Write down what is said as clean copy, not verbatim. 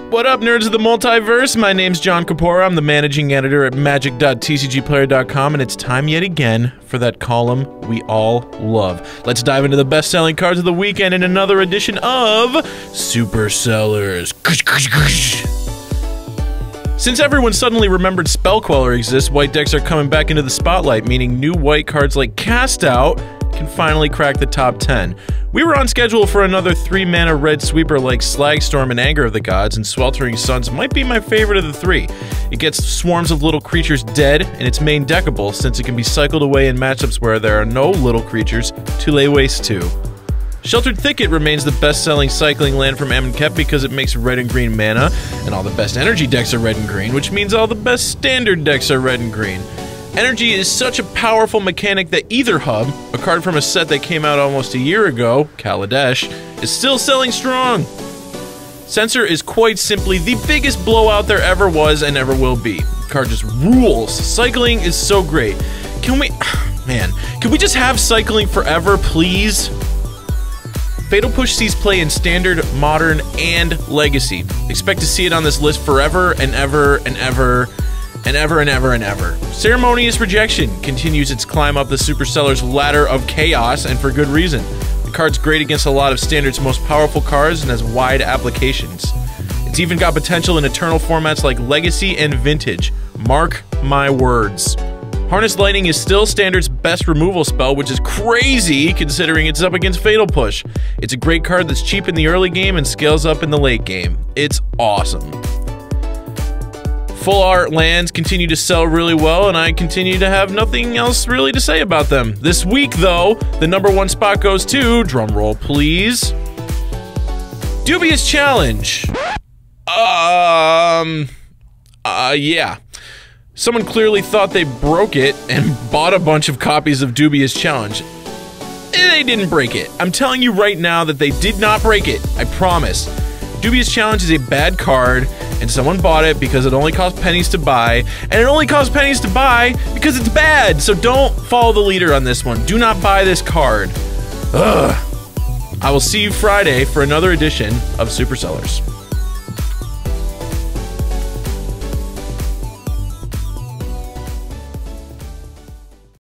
What up, nerds of the multiverse? My name's John Kapora. I'm the managing editor at magic.tcgplayer.com, and it's time yet again for that column we all love. Let's dive into the best-selling cards of the weekend in another edition of Super Sellers. Since everyone suddenly remembered Spell Queller exists, white decks are coming back into the spotlight, meaning new white cards like Cast Out can finally crack the top 10. We were on schedule for another 3-mana red sweeper like Slagstorm and Anger of the Gods, and Sweltering Suns might be my favorite of the three. It gets swarms of little creatures dead, and it's main deckable since it can be cycled away in matchups where there are no little creatures to lay waste to. Sheltered Thicket remains the best-selling cycling land from Amonkhet because it makes red and green mana, and all the best energy decks are red and green, which means all the best standard decks are red and green. Energy is such a powerful mechanic that Ether Hub, a card from a set that came out almost a year ago, Kaladesh, is still selling strong. Censor is quite simply the biggest blowout there ever was and ever will be. The card just rules. Cycling is so great. Can we just have cycling forever, please? Fatal Push sees play in Standard, Modern, and Legacy. Expect to see it on this list forever and ever and ever and ever and ever and ever. Ceremonious Rejection continues its climb up the Super Sellers ladder of chaos, and for good reason. The card's great against a lot of Standard's most powerful cards and has wide applications. It's even got potential in Eternal formats like Legacy and Vintage. Mark my words. Harness Lightning is still Standard's best removal spell, which is crazy considering it's up against Fatal Push. It's a great card that's cheap in the early game and scales up in the late game. It's awesome. Full art lands continue to sell really well, and I continue to have nothing else really to say about them. This week, though, the #1 spot goes to, drumroll please, Dubious Challenge. Yeah. Someone clearly thought they broke it and bought a bunch of copies of Dubious Challenge. They didn't break it. I'm telling you right now that they did not break it. I promise. Dubious Challenge is a bad card, and someone bought it because it only costs pennies to buy, and it only costs pennies to buy because it's bad, so don't follow the leader on this one. Do not buy this card. Ugh. I will see you Friday for another edition of Super Sellers.